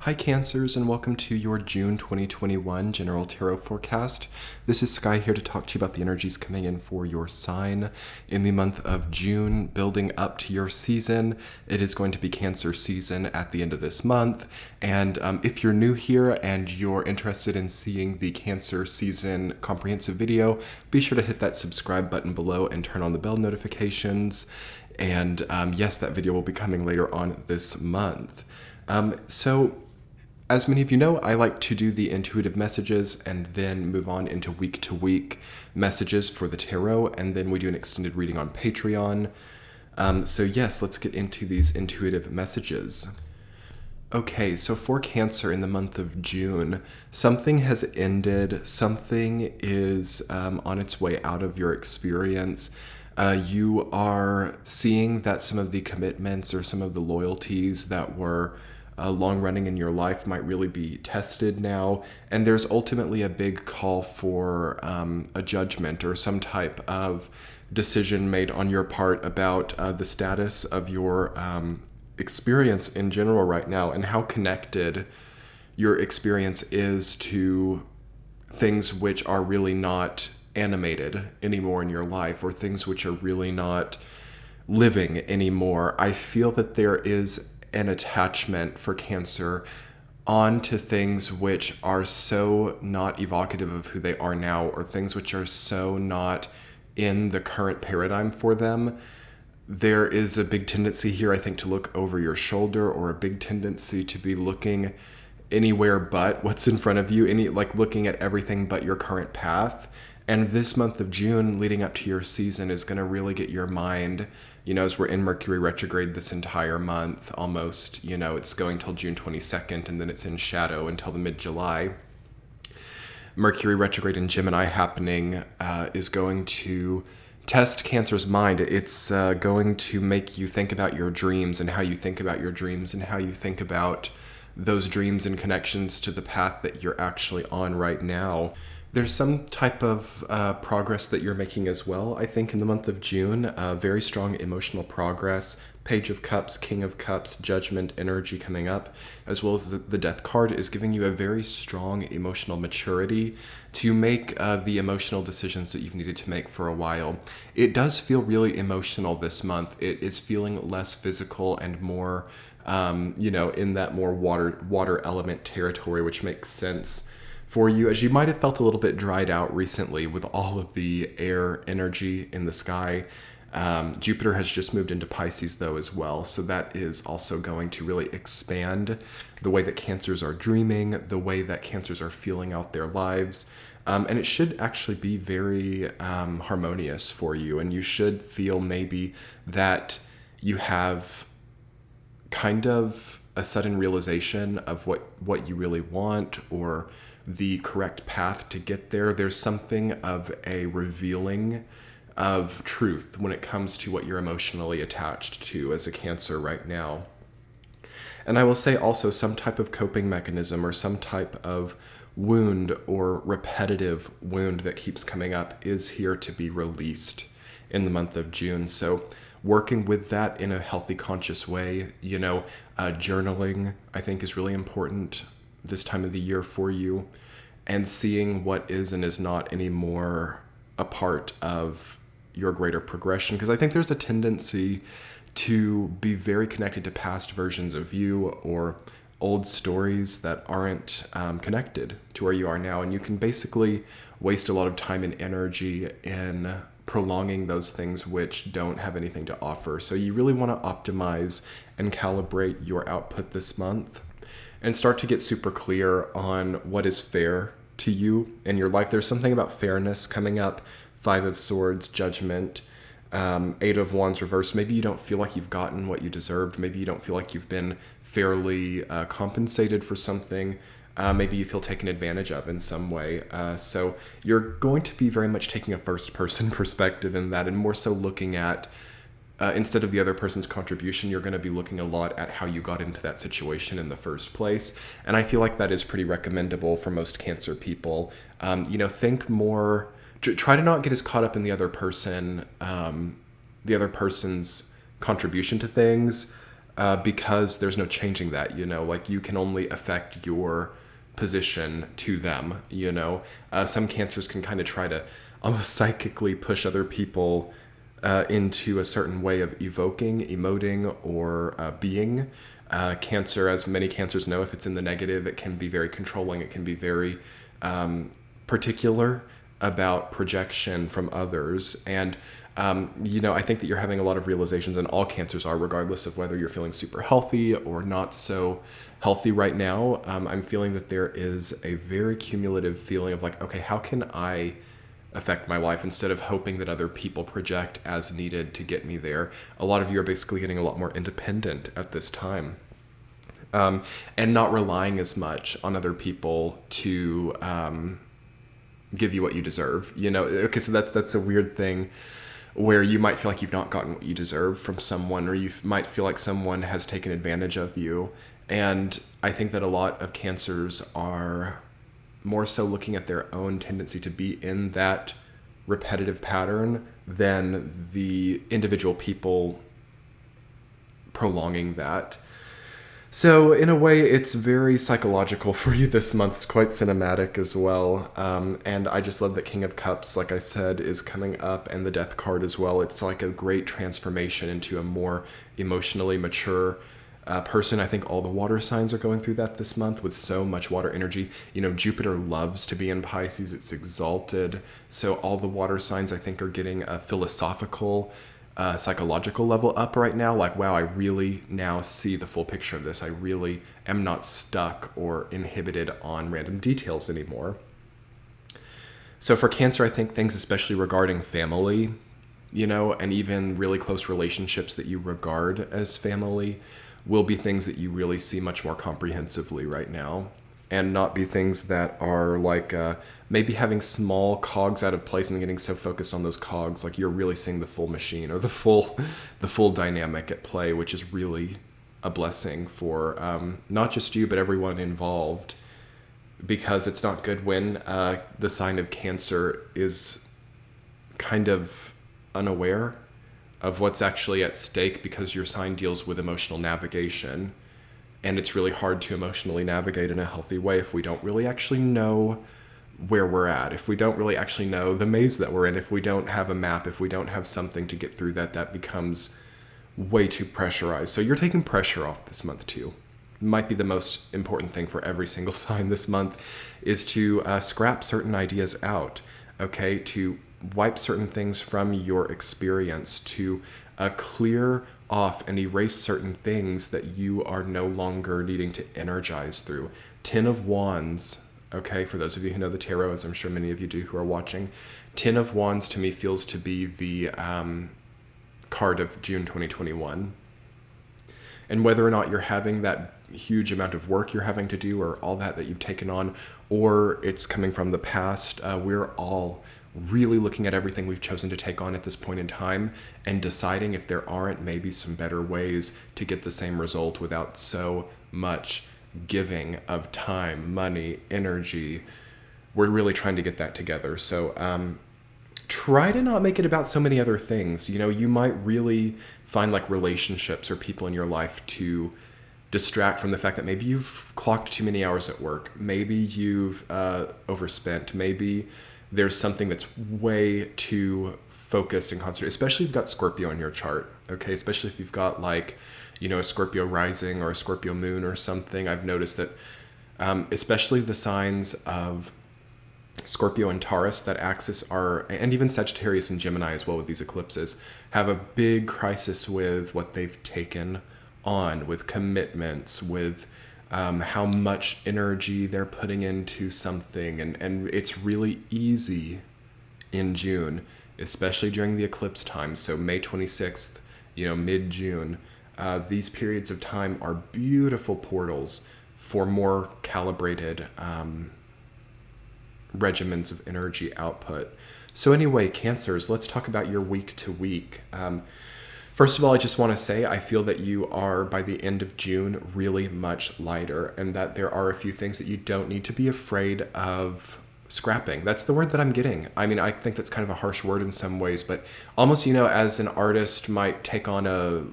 Hi Cancers, and welcome to your June 2021 General Tarot Forecast. This is Sky here to talk to you about the energies coming in for your sign in the month of June, building up to your season. It is going to be Cancer season at the end of this month, and if you're new here and you're interested in seeing the Cancer season comprehensive video, be sure to hit that subscribe button below and turn on the bell notifications. And yes, that video will be coming later on this month. As many of you know, I like to do the intuitive messages and then move on into week-to-week messages for the tarot, and then we do an extended reading on Patreon. Yes, let's get into these intuitive messages. Okay, so for Cancer in the month of June, something has ended, something is on its way out of your experience. You are seeing that some of the commitments or some of the loyalties that were long running in your life might really be tested now, and there's ultimately a big call for a judgment or some type of decision made on your part about the status of your experience in general right now and how connected your experience is to things which are really not animated anymore in your life, or things which are really not living anymore. I feel that there is an attachment for Cancer onto things which are so not evocative of who they are now, or things which are so not in the current paradigm for them. There is a big tendency here, I think, to look over your shoulder, or a big tendency to be looking anywhere but what's in front of you, looking at everything but your current path. And this month of June leading up to your season is going to really get your mind, as we're in Mercury retrograde this entire month, almost, it's going till June 22nd, and then it's in shadow until the mid-July. Mercury retrograde in Gemini happening is going to test Cancer's mind. It's going to make you think about your dreams and how you think about your dreams and how you think about those dreams and connections to the path that you're actually on right now. There's some type of progress that you're making as well, I think, in the month of June. Very strong emotional progress. Page of Cups, King of Cups, Judgment energy coming up, as well as the Death card is giving you a very strong emotional maturity to make the emotional decisions that you've needed to make for a while. It does feel really emotional this month. It is feeling less physical and more, in that more water element territory, which makes sense for you, as you might have felt a little bit dried out recently with all of the air energy in the sky. Jupiter has just moved into Pisces, though, as well, so that is also going to really expand the way that Cancers are dreaming, the way that Cancers are feeling out their lives, and it should actually be very harmonious for you, and you should feel maybe that you have kind of a sudden realization of what you really want, or the correct path to get there. There's something of a revealing of truth when it comes to what you're emotionally attached to as a Cancer right now. And I will say also, some type of coping mechanism or some type of wound or repetitive wound that keeps coming up is here to be released in the month of June. So working with that in a healthy, conscious way, journaling, I think, is really important this time of the year for you, and seeing what is and is not anymore a part of your greater progression. Because I think there's a tendency to be very connected to past versions of you, or old stories that aren't connected to where you are now. And you can basically waste a lot of time and energy in prolonging those things which don't have anything to offer. So you really want to optimize and calibrate your output this month, and start to get super clear on what is fair to you in your life. There's something about fairness coming up. 5 of Swords, Judgment, 8 of Wands reversed. Maybe you don't feel like you've gotten what you deserved. Maybe you don't feel like you've been fairly compensated for something. Maybe you feel taken advantage of in some way. So you're going to be very much taking a first-person perspective in that, and more so looking at, instead of the other person's contribution, you're going to be looking a lot at how you got into that situation in the first place. And I feel like that is pretty recommendable for most Cancer people. Think more, try to not get as caught up in the other person's contribution to things. because there's no changing that, like you can only affect your position to them, Some cancers can kind of try to almost psychically push other people into a certain way of evoking, emoting, or being. Cancer, as many cancers know, if it's in the negative, it can be very controlling. It can be very particular about projection from others. And, I think that you're having a lot of realizations, and all cancers are, regardless of whether you're feeling super healthy or not so healthy right now. I'm feeling that there is a very cumulative feeling of like, okay, how can I affect my life instead of hoping that other people project as needed to get me there? A lot of you are basically getting a lot more independent at this time. And not relying as much on other people to give you what you deserve. Okay, so that's a weird thing where you might feel like you've not gotten what you deserve from someone, or you might feel like someone has taken advantage of you. And I think that a lot of cancers are more so looking at their own tendency to be in that repetitive pattern than the individual people prolonging that. So in a way, it's very psychological for you this month. It's quite cinematic as well. And I just love that King of Cups, like I said, is coming up, and the Death card as well. It's like a great transformation into a more emotionally mature person. I think all the water signs are going through that this month with so much water energy. Jupiter loves to be in Pisces. It's exalted. So all the water signs, I think, are getting a philosophical, psychological level up right now. Like, wow, I really now see the full picture of this. I really am not stuck or inhibited on random details anymore. So for Cancer, I think things especially regarding family, and even really close relationships that you regard as family will be things that you really see much more comprehensively right now, and not be things that are like maybe having small cogs out of place and getting so focused on those cogs, like you're really seeing the full machine or the full dynamic at play, which is really a blessing for not just you but everyone involved, because it's not good when the sign of Cancer is kind of unaware of what's actually at stake, because your sign deals with emotional navigation. And it's really hard to emotionally navigate in a healthy way if we don't really actually know where we're at, if we don't really actually know the maze that we're in, if we don't have a map, if we don't have something to get through that becomes way too pressurized. So you're taking pressure off this month too. Might be the most important thing for every single sign this month, is to scrap certain ideas out, okay? To wipe certain things from your experience, to clear off and erase certain things that you are no longer needing to energize through. Ten of Wands, okay, for those of you who know the tarot, as I'm sure many of you do who are watching, Ten of Wands to me feels to be the card of June 2021. And whether or not you're having that huge amount of work you're having to do, or all that you've taken on, or it's coming from the past, we're all really looking at everything we've chosen to take on at this point in time and deciding if there aren't maybe some better ways to get the same result without so much giving of time, money, energy. We're really trying to get that together. So try to not make it about so many other things. You might really find like relationships or people in your life to distract from the fact that maybe you've clocked too many hours at work. Maybe you've overspent. Maybe there's something that's way too focused and concentrated, especially if you've got Scorpio in your chart, okay? Especially if you've got like, a Scorpio rising or a Scorpio moon or something. I've noticed that especially the signs of Scorpio and Taurus, that axis are, and even Sagittarius and Gemini as well with these eclipses, have a big crisis with what they've taken on, with commitments, with how much energy they're putting into something. And it's really easy in June, especially during the eclipse time. So May 26th, mid-June, these periods of time are beautiful portals for more calibrated regimens of energy output. So anyway, Cancers, let's talk about your week to week. First of all, I just want to say I feel that you are, by the end of June, really much lighter, and that there are a few things that you don't need to be afraid of scrapping. That's the word that I'm getting. I mean, I think that's kind of a harsh word in some ways, but almost, as an artist might take on a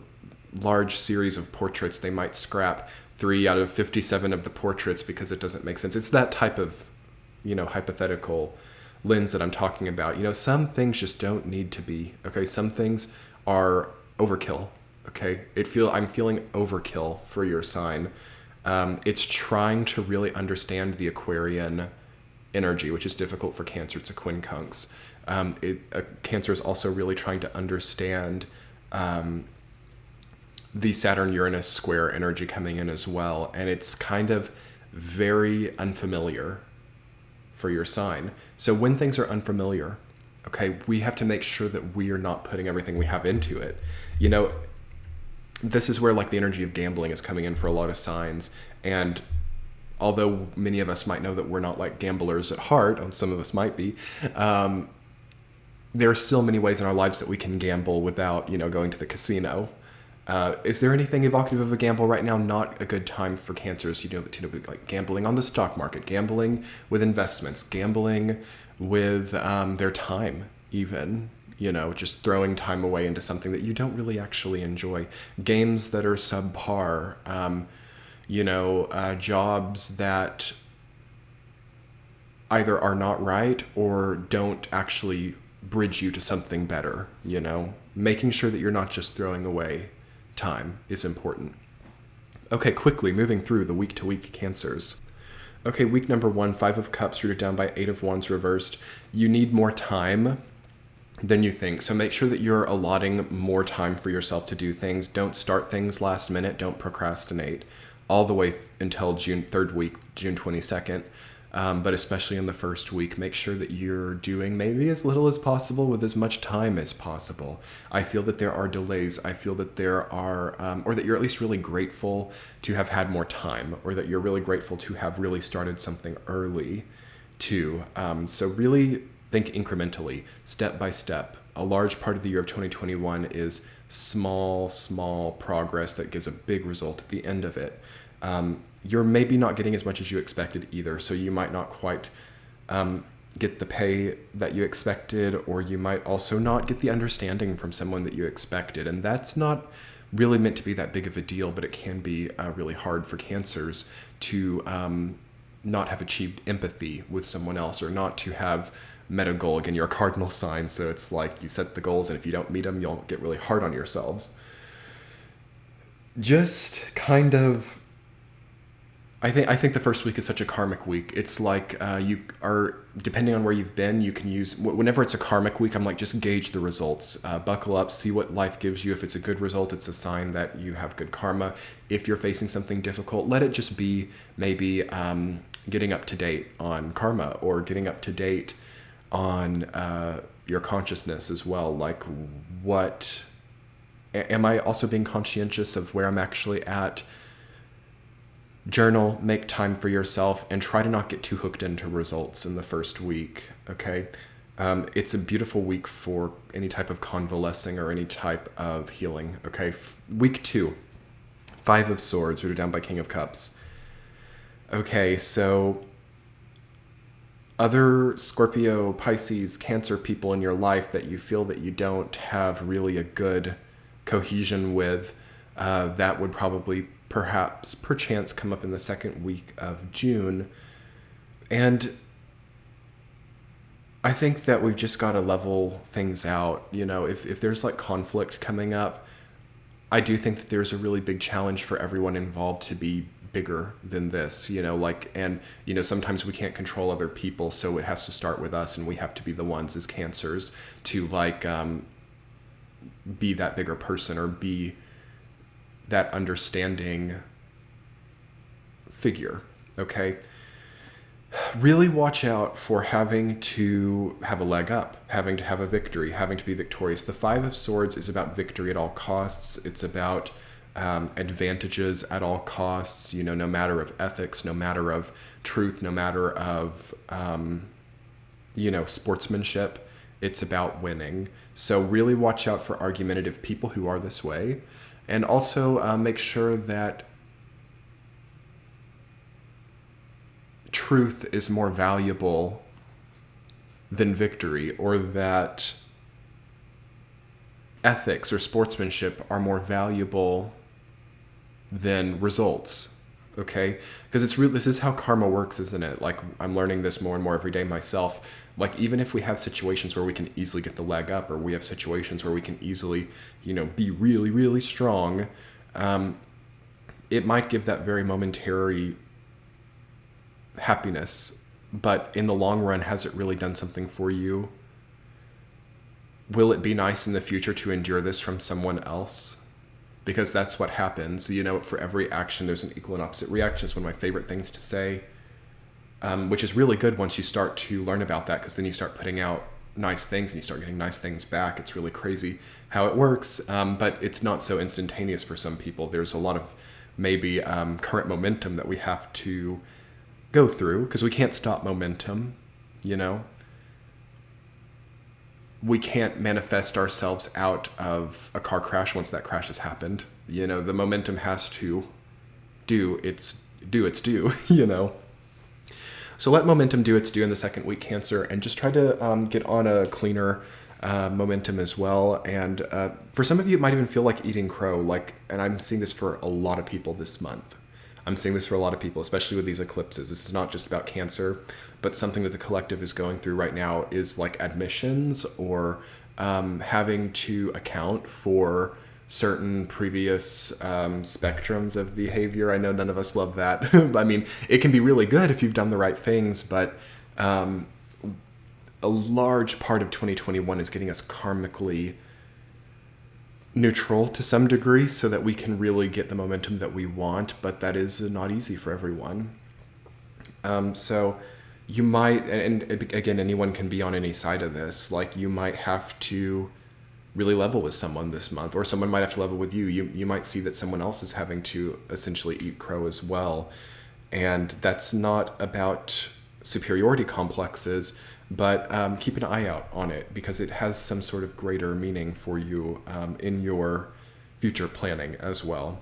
large series of portraits, they might scrap 3 out of 57 of the portraits because it doesn't make sense. It's that type of, hypothetical lens that I'm talking about. Some things just don't need to be, okay? Some things are overkill, okay? I'm feeling overkill for your sign. It's trying to really understand the Aquarian energy, which is difficult for Cancer. It's a quincunx. Cancer is also really trying to understand the Saturn-Uranus square energy coming in as well. And it's kind of very unfamiliar for your sign. So when things are unfamiliar, okay, we have to make sure that we are not putting everything we have into it. This is where like the energy of gambling is coming in for a lot of signs. And although many of us might know that we're not like gamblers at heart, or some of us might be, there are still many ways in our lives that we can gamble without, going to the casino. Is there anything evocative of a gamble right now? Not a good time for Cancers. Like gambling on the stock market, gambling with investments, gambling with their time, even. Just throwing time away into something that you don't really actually enjoy. Games that are subpar. Jobs that either are not right or don't actually bridge you to something better. Making sure that you're not just throwing away time is important. Okay, quickly moving through the week-to-week Cancers. Okay, week number 1, 5 of Cups rooted down by 8 of Wands reversed. You need more time than you think. So make sure that you're allotting more time for yourself to do things. Don't start things last minute. Don't procrastinate all the way until June 3rd week, June 22nd. But especially in the first week, make sure that you're doing maybe as little as possible with as much time as possible. I feel that there are delays. I feel that there are, or that you're at least really grateful to have had more time, or that you're really grateful to have really started something early too. So really think incrementally, step by step. A large part of the year of 2021 is small progress that gives a big result at the end of it. You're maybe not getting as much as you expected either, so you might not quite get the pay that you expected, or you might also not get the understanding from someone that you expected, and that's not really meant to be that big of a deal, but it can be really hard for Cancers to not have achieved empathy with someone else, or not to have met a goal. Again, you're a cardinal sign, so it's like you set the goals, and if you don't meet them, you'll get really hard on yourselves. Just kind of, I think the first week is such a karmic week. It's like you are, depending on where you've been, you can use, whenever it's a karmic week, I'm like, just gauge the results. Buckle up, see what life gives you. If it's a good result, it's a sign that you have good karma. If you're facing something difficult, let it just be maybe getting up to date on karma, or getting up to date on your consciousness as well. Like, what, am I also being conscientious of where I'm actually at? Journal, make time for yourself, and try to not get too hooked into results in the first week, okay? It's a beautiful week for any type of convalescing or any type of healing, okay? Week 2, 5 of Swords, rooted down by King of Cups. Okay, so other Scorpio, Pisces, Cancer people in your life that you feel that you don't have really a good cohesion with, that would probably perchance come up in the second week of June. And I think that we've just got to level things out. If there's like conflict coming up, I do think that there's a really big challenge for everyone involved to be bigger than this, sometimes we can't control other people, so it has to start with us, and we have to be the ones as Cancers to be that bigger person, or be that understanding figure, okay? Really watch out for having to have a leg up, having to have a victory, having to be victorious. The 5 of Swords is about victory at all costs. It's about advantages at all costs, no matter of ethics, no matter of truth, no matter of, sportsmanship. It's about winning. So really watch out for argumentative people who are this way. And also make sure that truth is more valuable than victory, or that ethics or sportsmanship are more valuable than results. Okay, because it's real. This is how karma works, isn't it? Like, I'm learning this more and more every day myself. Like, even if we have situations where we can easily get the leg up, or we have situations where we can easily, be really, really strong, it might give that very momentary happiness, but in the long run, has it really done something for you? Will it be nice in the future to endure this from someone else? Because that's what happens. For every action, there's an equal and opposite reaction. It's one of my favorite things to say, which is really good once you start to learn about that, because then you start putting out nice things and you start getting nice things back. It's really crazy how it works, but it's not so instantaneous for some people. There's a lot of maybe current momentum that we have to go through, because we can't stop momentum. We can't manifest ourselves out of a car crash once that crash has happened. The momentum has to do its due. So let momentum do its due in the second week, Cancer, and just try to get on a cleaner momentum as well. And for some of you, it might even feel like eating crow. And I'm seeing this for a lot of people this month. I'm seeing this for a lot of people, especially with these eclipses. This is not just about Cancer, but something that the collective is going through right now is like admissions, or having to account for certain previous spectrums of behavior. I know none of us love that. I mean, it can be really good if you've done the right things, but a large part of 2021 is getting us karmically neutral to some degree so that we can really get the momentum that we want, but that is not easy for everyone. So you might, and again, anyone can be on any side of this, like you might have to really level with someone this month, or someone might have to level with you. You might see that someone else is having to essentially eat crow as well. And that's not about superiority complexes, but keep an eye out on it, because it has some sort of greater meaning for you in your future planning as well.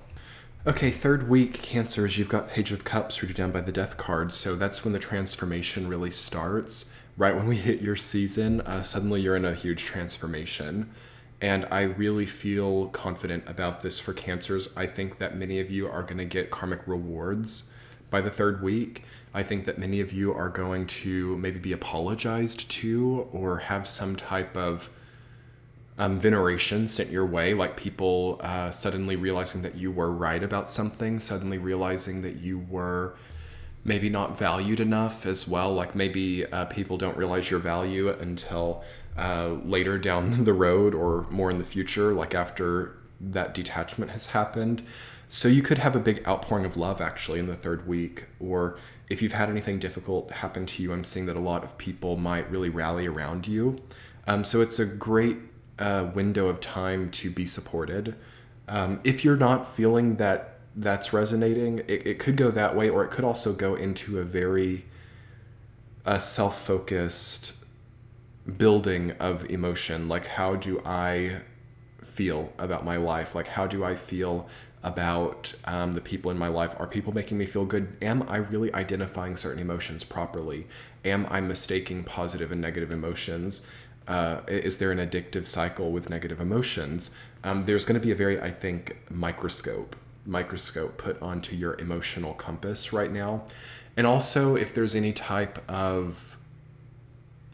Okay, third week, Cancers, you've got Page of Cups rooted down by the Death card, so that's when the transformation really starts. Right when we hit your season, suddenly you're in a huge transformation. And I really feel confident about this for Cancers. I think that many of you are going to get karmic rewards by the third week. I think that many of you are going to maybe be apologized to, or have some type of veneration sent your way, like people suddenly realizing that you were right about something, suddenly realizing that you were maybe not valued enough as well. Like maybe people don't realize your value until later down the road, or more in the future, like after that detachment has happened. So you could have a big outpouring of love actually in the third week. Or if you've had anything difficult happen to you, I'm seeing that a lot of people might really rally around you. So it's a great window of time to be supported. If you're not feeling that that's resonating, it could go that way, or it could also go into a very self-focused building of emotion. Like, how do I feel about my life? Like, how do I feel about the people in my life? Are people making me feel good? Am I really identifying certain emotions properly? Am I mistaking positive and negative emotions? Is there an addictive cycle with negative emotions? There's going to be a very, I think, microscope put onto your emotional compass right now. And also, if there's any type of,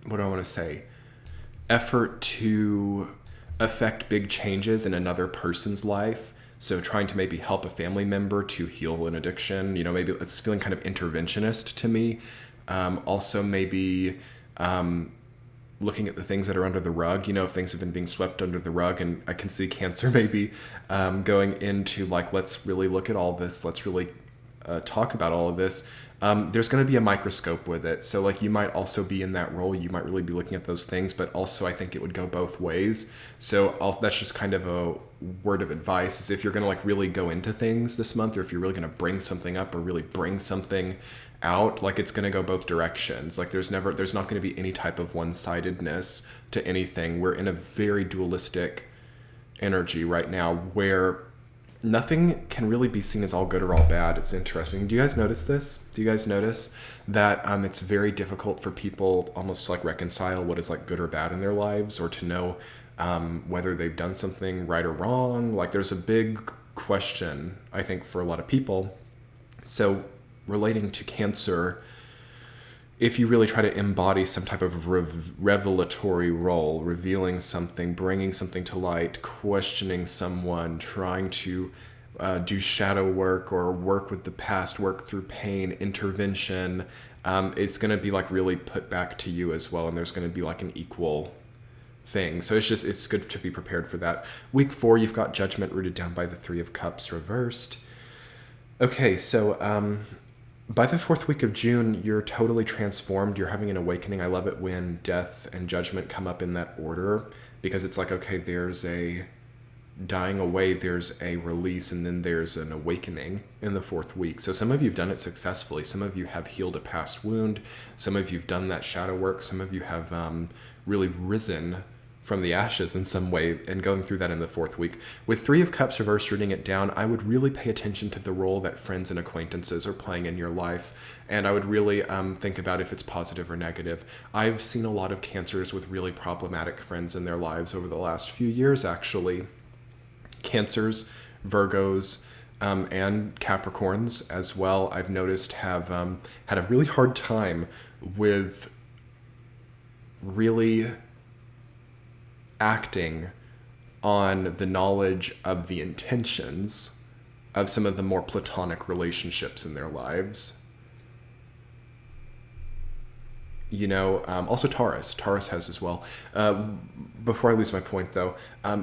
what do I want to say, effort to affect big changes in another person's life, so trying to maybe help a family member to heal an addiction, maybe it's feeling kind of interventionist to me. Also maybe looking at the things that are under the rug, if things have been being swept under the rug, and I can see Cancer maybe going into like, let's really look at all this, let's really talk about all of this. There's going to be a microscope with it. So like you might also be in that role. You might really be looking at those things, but also I think it would go both ways. So that's just kind of a word of advice, is if you're going to like really go into things this month, or if you're really going to bring something up or really bring something out, like it's going to go both directions. Like there's not going to be any type of one-sidedness to anything. We're in a very dualistic energy right now where nothing can really be seen as all good or all bad. It's interesting. Do you guys notice this? Do you guys notice that it's very difficult for people almost to like reconcile what is like good or bad in their lives, or to know whether they've done something right or wrong. Like there's a big question, I think, for a lot of people. So relating to Cancer, if you really try to embody some type of revelatory role, revealing something, bringing something to light, questioning someone, trying to do shadow work or work with the past, work through pain, intervention, it's going to be like really put back to you as well. And there's going to be like an equal thing. So it's good to be prepared for that. Week 4, you've got Judgment rooted down by the 3 of Cups reversed. Okay, so by the 4th week of June, you're totally transformed. You're having an awakening. I love it when Death and Judgment come up in that order, because it's like, okay, there's a dying away, there's a release, and then there's an awakening in the 4th week. So some of you have done it successfully. Some of you have healed a past wound. Some of you have done that shadow work. Some of you have really risen from the ashes in some way, and going through that in the 4th week. With 3 of Cups reversed, rooting it down, I would really pay attention to the role that friends and acquaintances are playing in your life. And I would really think about if it's positive or negative. I've seen a lot of Cancers with really problematic friends in their lives over the last few years, actually. Cancers, Virgos, and Capricorns as well, I've noticed have had a really hard time with really acting on the knowledge of the intentions of some of the more platonic relationships in their lives. You know, also Taurus has as well. Before I lose my point though,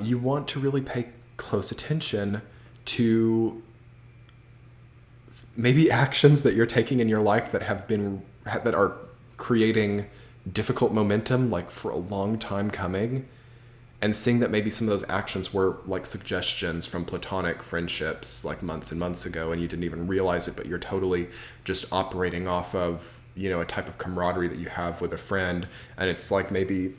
you want to really pay close attention to maybe actions that you're taking in your life that are creating difficult momentum, like for a long time coming, and seeing that maybe some of those actions were like suggestions from platonic friendships like months and months ago, and you didn't even realize it, but you're totally just operating off of, you know, a type of camaraderie that you have with a friend. And it's like maybe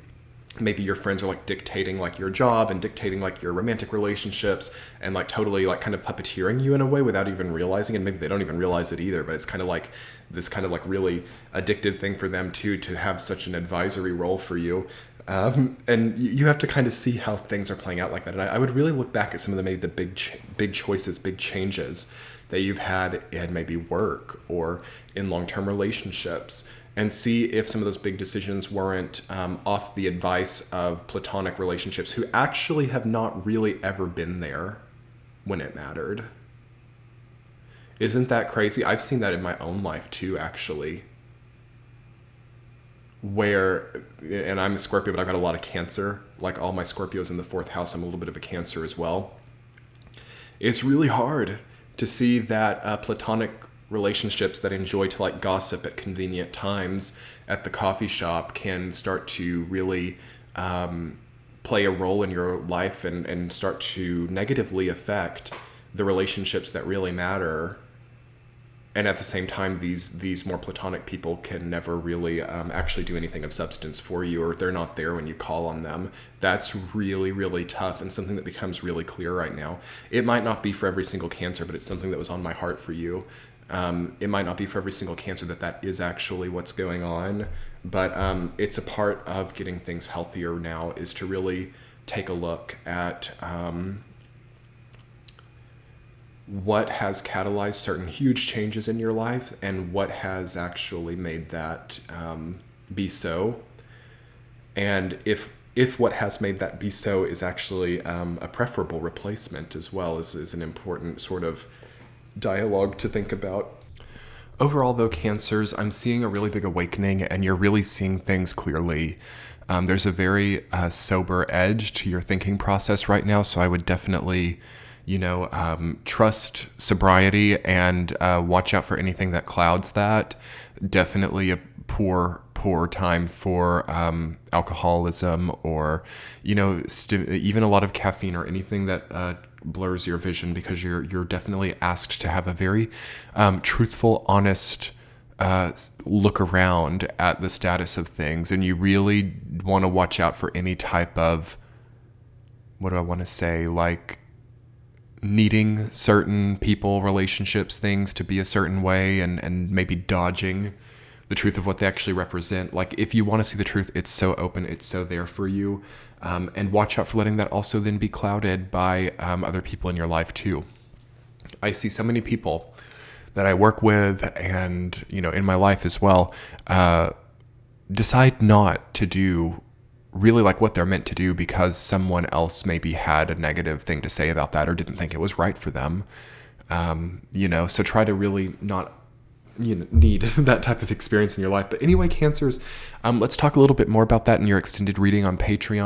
your friends are like dictating like your job and dictating like your romantic relationships, and like totally like kind of puppeteering you in a way without even realizing, and maybe they don't even realize it either, but it's kind of like this kind of like really addictive thing for them too, to have such an advisory role for you. And you have to kind of see how things are playing out like that. And I would really look back at some of the big choices, big changes that you've had in maybe work or in long-term relationships, and see if some of those big decisions weren't off the advice of platonic relationships who actually have not really ever been there when it mattered. Isn't that crazy? I've seen that in my own life too, actually. Where, and I'm a Scorpio, but I've got a lot of Cancer. Like all my Scorpios in the 4th house, I'm a little bit of a Cancer as well. It's really hard to see that platonic relationships that enjoy to like gossip at convenient times at the coffee shop can start to really play a role in your life and start to negatively affect the relationships that really matter. And at the same time, these more platonic people can never really actually do anything of substance for you, or they're not there when you call on them. That's really, really tough, and something that becomes really clear right now. It might not be for every single Cancer, but it's something that was on my heart for you. It might not be for every single Cancer that is actually what's going on, but it's a part of getting things healthier now, is to really take a look at what has catalyzed certain huge changes in your life and what has actually made that be so. And if what has made that be so is actually a preferable replacement as well, is an important sort of dialogue to think about. Overall though, Cancers, I'm seeing a really big awakening, and you're really seeing things clearly. There's a very sober edge to your thinking process right now, so I would definitely trust sobriety and watch out for anything that clouds that. Definitely a poor time for alcoholism, or even a lot of caffeine or anything that blurs your vision, because you're definitely asked to have a very truthful, honest look around at the status of things, and you really want to watch out for any type of, what do I want to say, like needing certain people, relationships, things to be a certain way, and maybe dodging the truth of what they actually represent. Like, if you want to see the truth, it's so open, it's so there for you. And watch out for letting that also then be clouded by other people in your life too. I see so many people that I work with and, in my life as well, decide not to do really like what they're meant to do because someone else maybe had a negative thing to say about that or didn't think it was right for them. So try to really not need that type of experience in your life. But anyway, Cancers, let's talk a little bit more about that in your extended reading on Patreon.